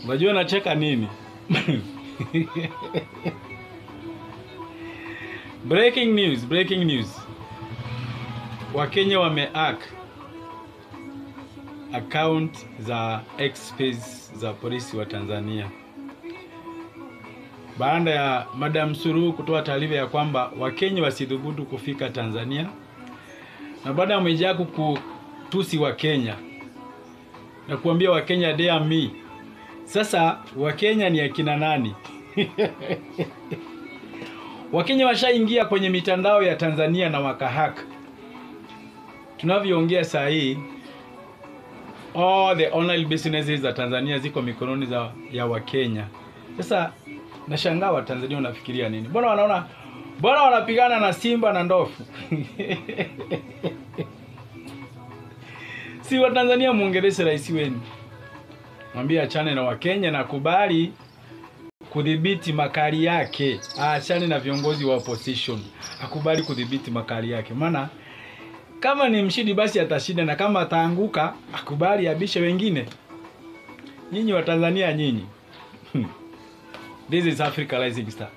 Unajua nacheka nini? Breaking news. Wakenya wamehack account za X-Space za polisi wa Tanzania. Baada ya Madam Suluhu kutoa taarifa ya kwamba Wakenya wasidhubutu kufika Tanzania, na baada ya Mwijaku kutusi Wakenya na kuambia Wakenya dare me. Sasa Wakenya ni akina nani? Wakenya washaingia kwenye mitandao ya Tanzania na wakahack. Tunavyoongea saa hii, all the online businesses za Tanzania ziko mikononi ya Wakenya. Sasa nashangaa Watanzania wanafikiria nini? Mbona wanapigana na simba na ndofu? Si Watanzania muongeleshe rais wenu. Mwambie achane na Wakenya na kubali kudhibiti makali yake. Achane na viongozi wa opposition. Akubali kudhibiti makali yake. Maana kama ni mshindi basi atashinda, na kama ataanguka akubali abishe wengine. Nyinyi Watanzania nyinyi. This is Africa Rising Star.